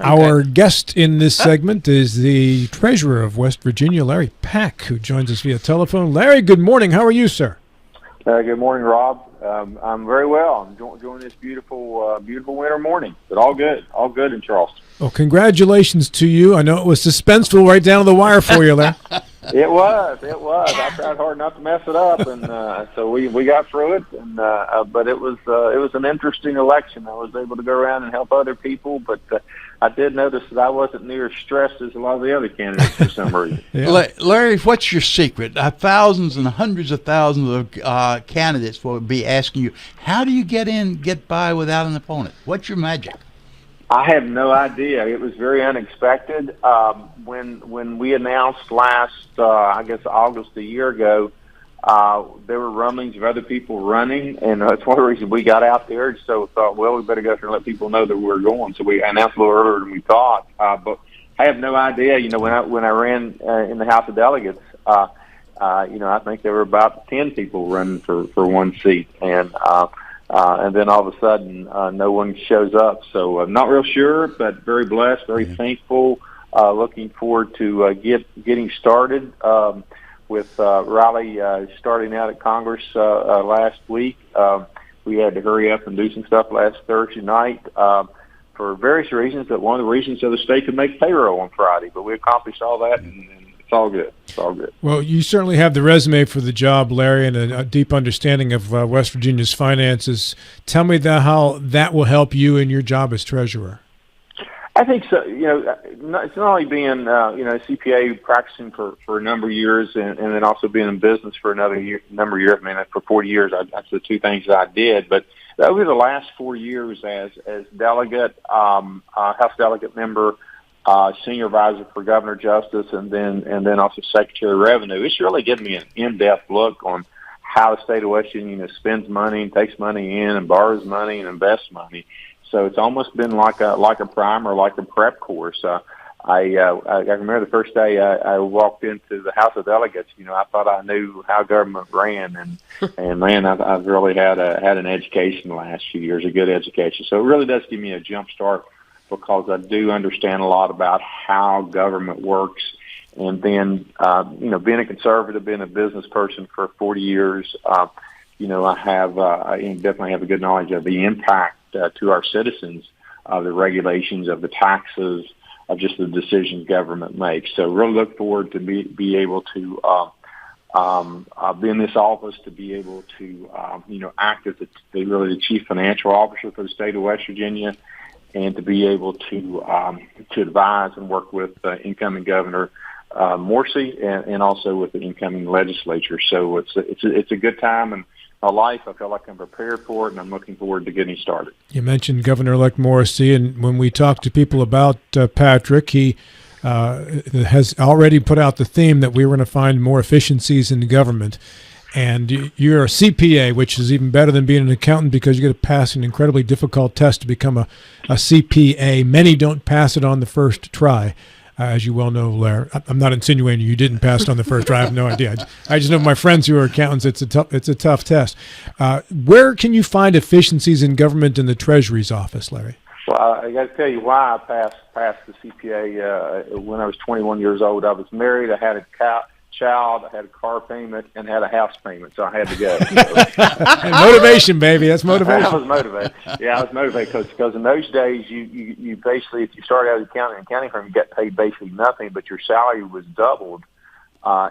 Our guest in this segment is the treasurer of West Virginia, Larry Pack, who joins us via telephone. Larry, good morning. How are you, sir? Good morning, Rob. I'm very well. I'm enjoying this beautiful winter morning, but all good in Charleston. Well, congratulations to you. I know it was suspenseful right down to the wire for you, Larry. It was. I tried hard not to mess it up, and so we got through it. And but it was an interesting election. I was able to go around and help other people, but I did notice that I wasn't near as stressed as a lot of the other candidates for some reason. Yeah. Larry, what's your secret? Thousands and hundreds of thousands of candidates will be asking you, how do you get by without an opponent? What's your magic? I have no idea. It was very unexpected. When we announced last, I guess August a year ago, there were rumblings of other people running, and that's one of the reasons we got out there. So we thought, well, we better go there and let people know that we were going. So we announced a little earlier than we thought. But I have no idea. You know, when I ran in the House of Delegates, I think there were about 10 people running for one seat, and then all of a sudden, no one shows up. So I'm not real sure, but very blessed, very thankful. Looking forward to getting started with Riley starting out at Congress last week. We had to hurry up and do some stuff last Thursday night for various reasons, but one of the reasons so the state could make payroll on Friday. But we accomplished all that, and it's all good. It's all good. Well, you certainly have the resume for the job, Larry, and a deep understanding of West Virginia's finances. Tell me how that will help you in your job as treasurer. I think so. You know, it's not only being a CPA practicing for a number of years, and then also being in business for number of years. I mean, for 40 years, that's the two things that I did. But over the last 4 years, as delegate, House delegate member, senior advisor for Governor Justice, and then also Secretary of Revenue, it's really given me an in-depth look on how the state of West Virginia spends money and takes money in and borrows money and invests money. So it's almost been like a primer, like a prep course. I remember the first day I walked into the House of Delegates. You know, I thought I knew how government ran, and man, I've really had an education the last few years, a good education. So it really does give me a jump start, because I do understand a lot about how government works. And then, being a conservative, being a business person for 40 years, I definitely have a good knowledge of the impact to our citizens, the regulations, of the taxes, of just the decisions government makes. So really look forward to be able to be in this office, to be able to, act as the chief financial officer for the state of West Virginia, and to be able to advise and work with incoming Governor Morsi, and also with the incoming legislature. So it's a good time in my life. I feel like I'm prepared for it, and I'm looking forward to getting started. You mentioned Governor-elect Morsi, and when we talk to people about Patrick, he has already put out the theme that we were going to find more efficiencies in the government. And you're a CPA, which is even better than being an accountant, because you got to pass an incredibly difficult test to become a CPA. Many don't pass it on the first try, as you well know, Larry. I'm not insinuating you didn't pass it on the first try. I have no idea. I just know my friends who are accountants. It's a tough test. Where can you find efficiencies in government in the Treasury's office, Larry? Well, I got to tell you why I passed the CPA when I was 21 years old. I was married. I had a child, I had a car payment, and had a house payment, so I had to go. And motivation, baby. That's motivation. I was motivated. Yeah, I was motivated because in those days, you basically, if you started out as an accounting firm, you got paid basically nothing, but your salary was doubled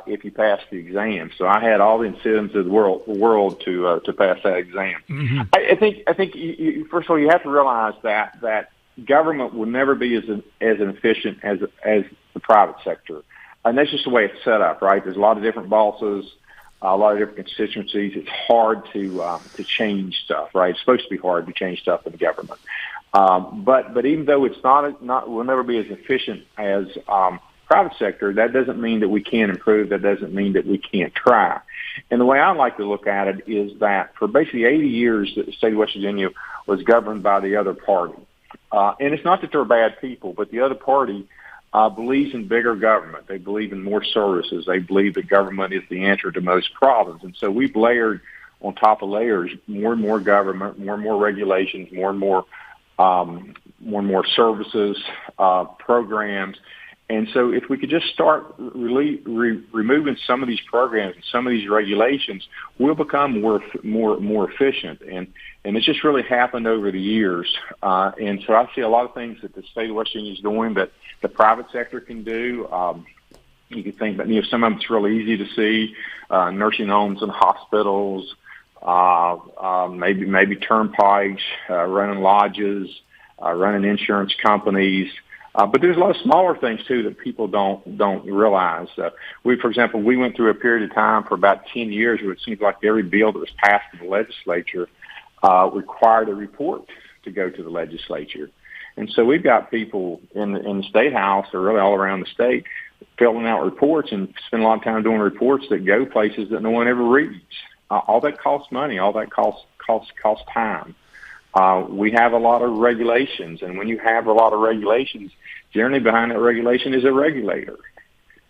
if you passed the exam. So I had all the incentives of the world to pass that exam. Mm-hmm. I think you, first of all, you have to realize that government will never be as efficient as the private sector. And that's just the way it's set up, right? There's a lot of different bosses, a lot of different constituencies. It's hard to change stuff, right? It's supposed to be hard to change stuff in the government. But even though it's not will never be as efficient as private sector, that doesn't mean that we can't improve. That doesn't mean that we can't try. And the way I like to look at it is that for basically 80 years, the state of West Virginia was governed by the other party. And it's not that they're bad people, but the other party believes in bigger government. They believe in more services. They believe that government is the answer to most problems. And so we've layered on top of layers more and more government, more and more regulations, more and more more and more services, programs. And so if we could just start removing some of these programs and some of these regulations, we'll become more efficient. And it's just really happened over the years. And so I see a lot of things that the state of West Virginia is doing that the private sector can do. You can think about, some of it's really easy to see, nursing homes and hospitals, maybe turnpikes, running lodges, running insurance companies. But there's a lot of smaller things too that people don't realize. For example, we went through a period of time for about 10 years where it seems like every bill that was passed in the legislature required a report to go to the legislature. And so we've got people in the state house, or really all around the state, filling out reports and spend a lot of time doing reports that go places that no one ever reads. All that costs money. All that costs time. We have a lot of regulations, and when you have a lot of regulations, generally behind that regulation is a regulator.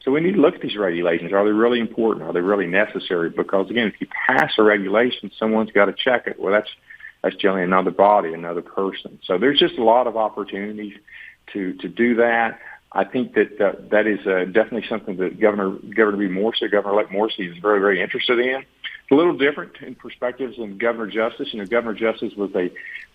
So we need to look at these regulations. Are they really important? Are they really necessary? Because, again, if you pass a regulation, someone's got to check it. Well, that's generally another body, another person. So there's just a lot of opportunities to do that. I think that is definitely something that Governor-elect Morsi is very, very interested in. It's a little different in perspectives than Governor Justice. Governor Justice was a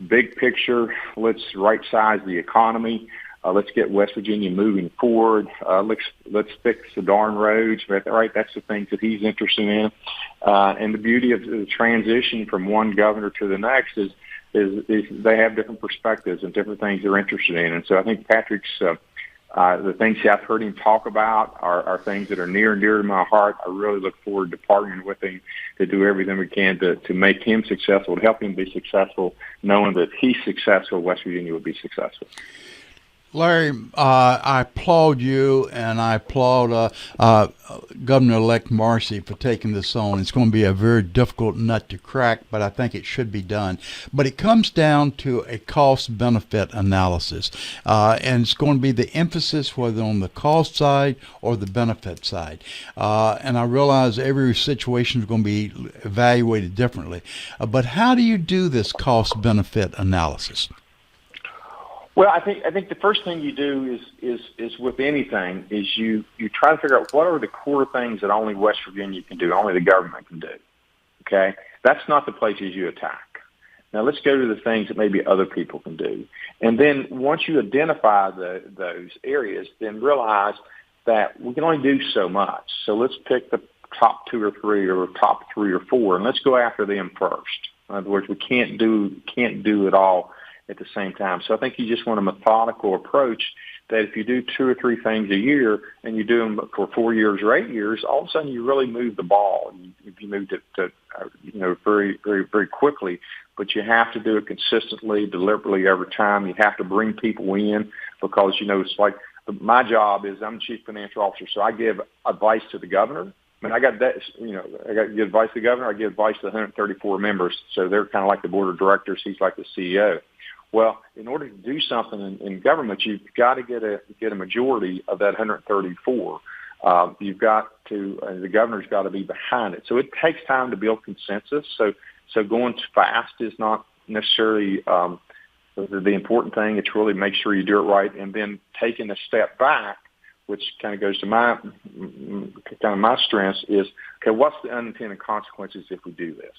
big picture. Let's right-size the economy. Let's get West Virginia moving forward. Let's fix the darn roads. Right, that's the things that he's interested in. And the beauty of the transition from one governor to the next is they have different perspectives and different things they're interested in. And so I think Patrick's the things I've heard him talk about are things that are near and dear to my heart. I really look forward to partnering with him to do everything we can to make him successful, to help him be successful, knowing that if he's successful, West Virginia will be successful. Larry, I applaud you, and I applaud Governor-elect Morsi for taking this on. It's going to be a very difficult nut to crack, but I think it should be done. But it comes down to a cost-benefit analysis, and it's going to be the emphasis whether on the cost side or the benefit side. And I realize every situation is going to be evaluated differently. But how do you do this cost-benefit analysis? Well, I think the first thing you do is with anything is you try to figure out what are the core things that only West Virginia can do, only the government can do. Okay, that's not the places you attack. Now let's go to the things that maybe other people can do, and then once you identify those areas, then realize that we can only do so much. So let's pick the top 2 or 3 or top 3 or 4, and let's go after them first. In other words, we can't do it all at the same time. So I think you just want a methodical approach that if you do 2 or 3 things a year and you do them for 4 years or 8 years, all of a sudden you really move the ball. You moved it to very, very, very quickly, but you have to do it consistently, deliberately every time. You have to bring people in because, it's like my job is I'm the chief financial officer, so I give advice to the governor. I mean, I got that, I got to give advice to the governor. I give advice to the 134 members. So they're kind of like the board of directors. He's like the CEO. Well, in order to do something in government, you've got to get a majority of that 134. You've got to, the governor's got to be behind it. So it takes time to build consensus. So going fast is not necessarily the important thing. It's really make sure you do it right, and then taking a step back, which kind of goes to my strengths is, okay, what's the unintended consequences if we do this?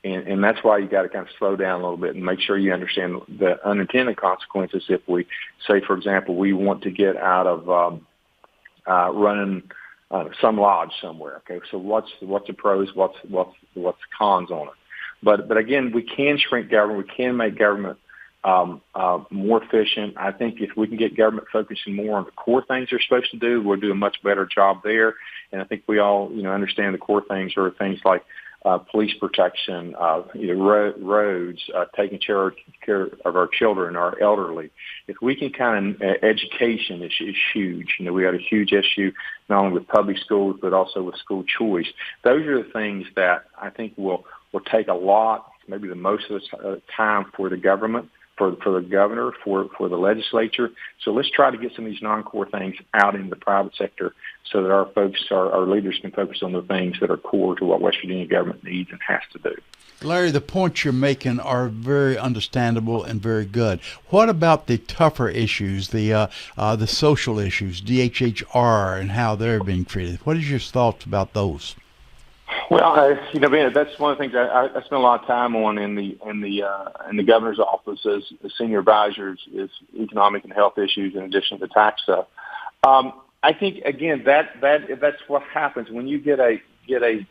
And that's why you got to kind of slow down a little bit and make sure you understand the unintended consequences if we say, for example, we want to get out of running some lodge somewhere. Okay, so what's the pros? What's the cons on it? But again, we can shrink government. We can make government more efficient. I think if we can get government focusing more on the core things they're supposed to do, we'll do a much better job there. And I think we all understand the core things are things like police protection, roads, taking care of our children, our elderly. If we can education is huge. We had a huge issue not only with public schools but also with school choice. Those are the things that I think will take a lot, maybe the most of the time for the government, for the governor, for the legislature. So let's try to get some of these non-core things out in the private sector so that our leaders can focus on the things that are core to what West Virginia government needs and has to do. Larry, the points you're making are very understandable and very good. What about the tougher issues, the social issues, DHHR, and how they're being treated? What is your thoughts about those? Well, Ben, that's one of the things I spend a lot of time on in the governor's office as senior advisors is economic and health issues in addition to tax stuff. I think again that's what happens when you get an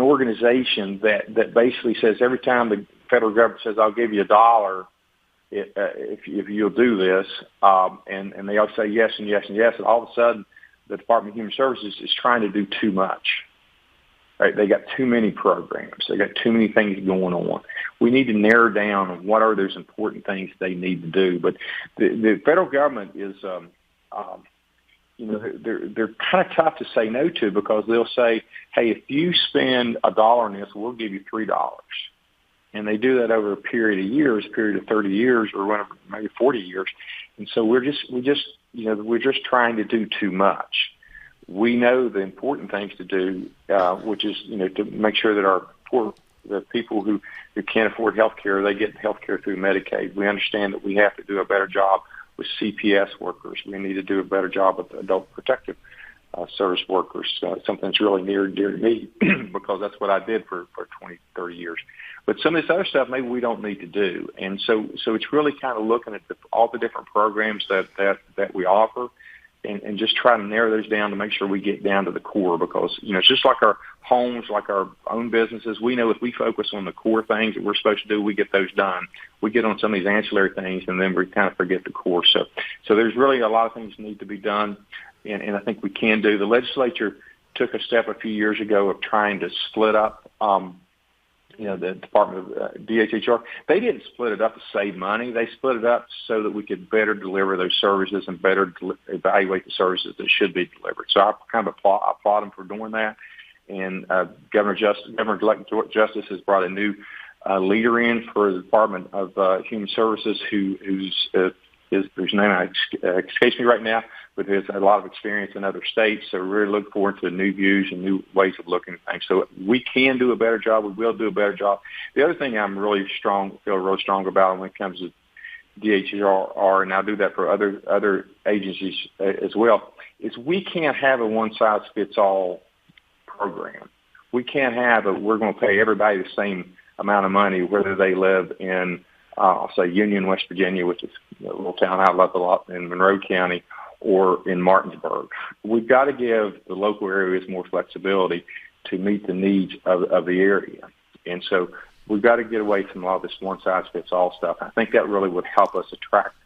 organization that basically says every time the federal government says I'll give you $1 if you'll do this, and they all say yes and yes and yes, and all of a sudden the Department of Human Services is trying to do too much. Right? They got too many programs. They got too many things going on. We need to narrow down what are those important things they need to do. But the federal government is, they're kind of tough to say no to because they'll say, hey, if you spend $1 on this, we'll give you $3. And they do that over a period of years, a period of 30 years or whatever, maybe 40 years. And so we're just trying to do too much. We know the important things to do, which is, to make sure that the people who can't afford health care, they get health care through Medicaid. We understand that we have to do a better job with CPS workers. We need to do a better job with adult protective service workers, something that's really near and dear to me because that's what I did for 20, 30 years. But some of this other stuff maybe we don't need to do. And so it's really kind of looking at all the different programs that we offer and just try to narrow those down to make sure we get down to the core because, it's just like our homes, like our own businesses. We know if we focus on the core things that we're supposed to do, we get those done. We get on some of these ancillary things and then we kind of forget the core. So there's really a lot of things that need to be done. And I think we can do. The legislature took a step a few years ago of trying to split up, the Department of DHHR. They didn't split it up to save money. They split it up so that we could better deliver those services and better evaluate the services that should be delivered. So I kind of applaud them for doing that. And Governor-elect Justice has brought a new leader in for the Department of Human Services whose name escapes me right now, but has a lot of experience in other states. So we really look forward to new views and new ways of looking at things. So we can do a better job. We will do a better job. The other thing I'm feel really strong about when it comes to DHR, and I'll do that for other agencies as well, is we can't have a one-size-fits-all program. We can't have we're going to pay everybody the same amount of money, whether they live in, I'll say Union, West Virginia, which is a little town I love a lot in Monroe County, or in Martinsburg. We've got to give the local areas more flexibility to meet the needs of the area. And so we've got to get away from all this one-size-fits-all stuff. I think that really would help us attract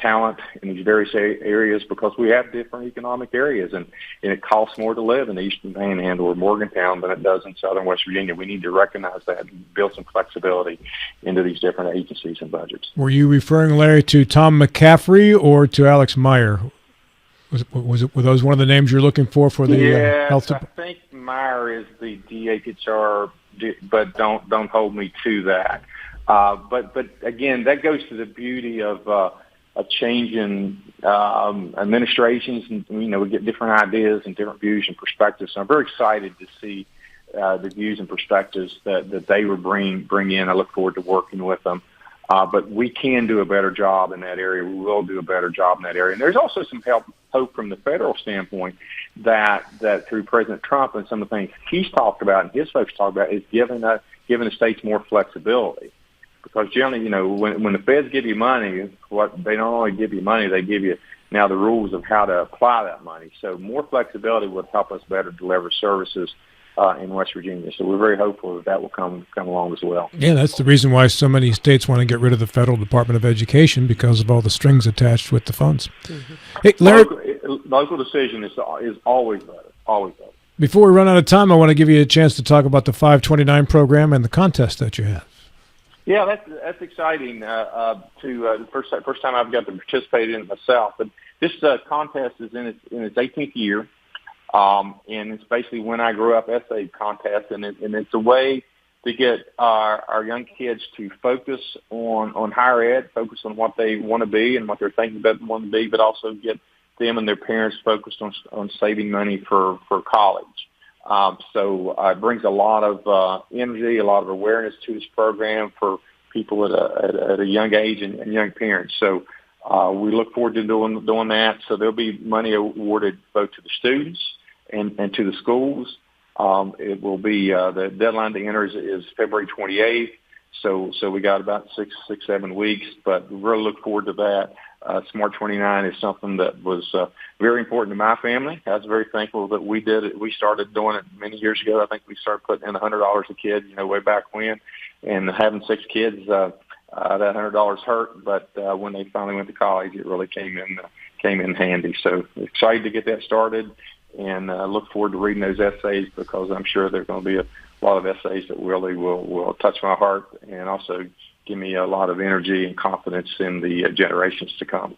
talent in these various areas because we have different economic areas, and it costs more to live in the Eastern Panhandle or Morgantown than it does in Southern West Virginia. We need to recognize that and build some flexibility into these different agencies and budgets. Were you referring, Larry, to Tom McCaffrey or to Alex Meyer? Were those one of the names you're looking for the health department? I think Meyer is the DHHR, but don't hold me to that. But again, that goes to the beauty of a change in administrations, and we get different ideas and different views and perspectives. So I'm very excited to see the views and perspectives that they will bring in. I look forward to working with them. But we can do a better job in that area. We will do a better job in that area. And there's also some hope from the federal standpoint that through President Trump and some of the things he's talked about and his folks talk about is giving the states more flexibility. Because generally, when the feds give you money, they don't only give you money, they give you now the rules of how to apply that money. So more flexibility would help us better deliver services in West Virginia. So we're very hopeful that will come along as well. Yeah, that's the reason why so many states want to get rid of the Federal Department of Education because of all the strings attached with the funds. Mm-hmm. Hey, Larry, local decision is always better, always better. Before we run out of time, I want to give you a chance to talk about the 529 program and the contest that you have. Yeah, that's exciting. The first time I've got to participate in it myself. But this contest is in its 18th year, and it's basically When I Grew Up essay contest, and it's a way to get our young kids to focus on higher ed, focus on what they want to be and what they're thinking about wanting to be, but also get them and their parents focused on saving money for college. So it brings a lot of energy, a lot of awareness to this program for people at a young age and young parents. So we look forward to doing that. So there'll be money awarded both to the students and to the schools. It will be the deadline to enter is February 28th. So we got about 7 weeks, but we really look forward to that. Smart 29 is something that was very important to my family. I was very thankful that we did it. We started doing it many years ago. I think we started putting in $100 a kid, way back when. And having 6 kids, that $100 hurt. But when they finally went to college, it really came in handy. So excited to get that started, and look forward to reading those essays, because I'm sure there's going to be a lot of essays that really will touch my heart and also give me a lot of energy and confidence in the generations to come.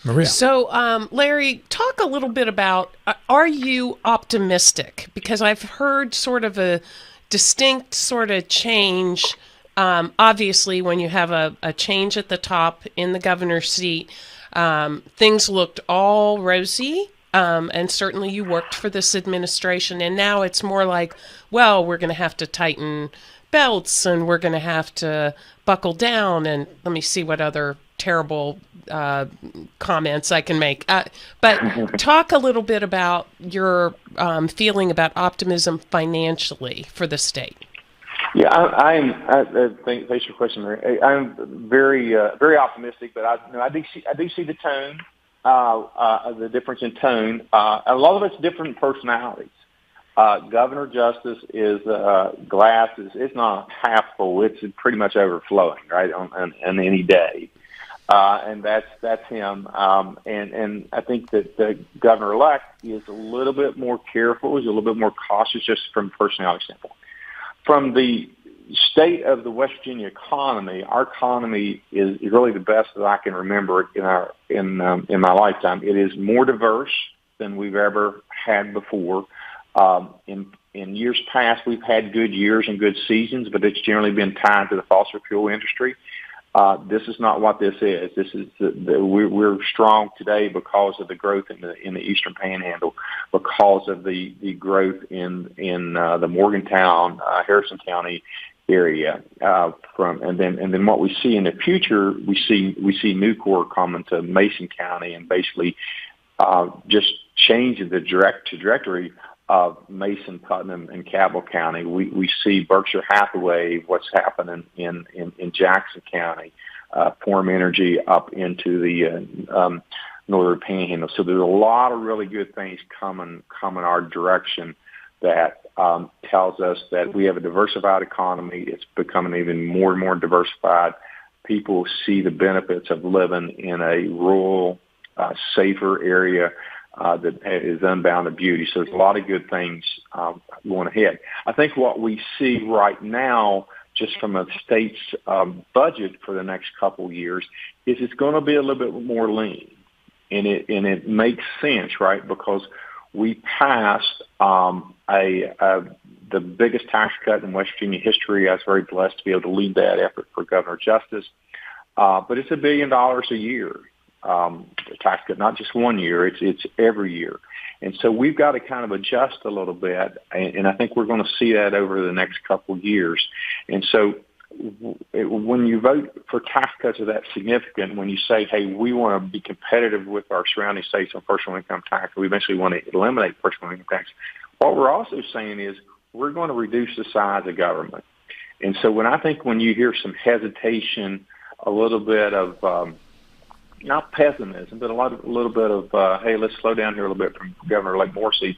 Maria. So, Larry, talk a little bit about, are you optimistic? Because I've heard sort of a distinct sort of change. Obviously, when you have a change at the top in the governor's seat, things looked all rosy. And certainly you worked for this administration, and now it's more like, well, we're going to have to tighten belts and we're going to have to buckle down, and let me see what other terrible comments I can make. But talk a little bit about your feeling about optimism financially for the state. Yeah, thanks for your question, Mary. I'm very optimistic, but I do see the tone. The difference in tone. A lot of it's different personalities. Governor Justice is glass is not half full; it's pretty much overflowing, right, on any day, and that's him. And I think that the governor-elect is a little bit more careful, is a little bit more cautious, just from a personality standpoint. From the state of the West Virginia economy, our economy is really the best that I can remember in my lifetime. It is more diverse than we've ever had before. In years past, we've had good years and good seasons, but it's generally been tied to the fossil fuel industry. This is not what this is. This is we're strong today because of the growth in the Eastern Panhandle, because of the growth in the Morgantown, Harrison County area. And then what we see in the future, we see Nucor coming to Mason County and basically just changing the trajectory of Mason, Putnam, and Cabell County. We see Berkshire Hathaway, what's happening in Jackson County, Form Energy up into the Northern Panhandle. So there's a lot of really good things coming our direction that tells us that we have a diversified economy. It's becoming even more and more diversified. People see the benefits of living in a rural, safer area that is unbounded beauty. So there's a lot of good things going ahead. I think what we see right now, just from a state's budget for the next couple of years, is it's going to be a little bit more lean. And it makes sense, right? Because we passed the biggest tax cut in West Virginia history. I was very blessed to be able to lead that effort for Governor Justice. But it's $1 billion a year, the tax cut, not just 1 year, it's every year. And so we've got to kind of adjust a little bit, and I think we're going to see that over the next couple of years. And so when you vote for tax cuts of that significant, when you say, hey, we want to be competitive with our surrounding states on personal income tax, we eventually want to eliminate personal income tax, what we're also saying is we're going to reduce the size of government. And so when you hear some hesitation, a little bit of not pessimism, but a little bit of, hey, let's slow down here a little bit from Governor-elect Morsi,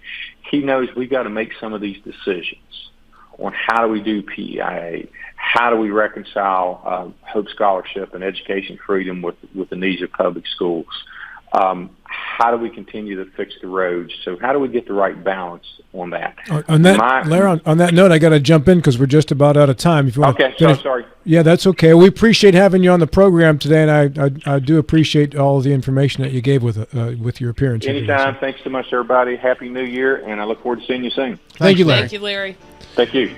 he knows we've got to make some of these decisions on how do we do PEIA, how do we reconcile Hope Scholarship and education freedom with the needs of public schools, how do we continue to fix the roads, so how do we get the right balance on that? Larry, on that note, I got to jump in because we're just about out of time. If you want sorry. Yeah, that's okay. We appreciate having you on the program today, and I do appreciate all of the information that you gave with your appearance. Anytime. Thanks so much, everybody. Happy New Year, and I look forward to seeing you soon. Thank you, Larry. Thank you, Larry. Thank you.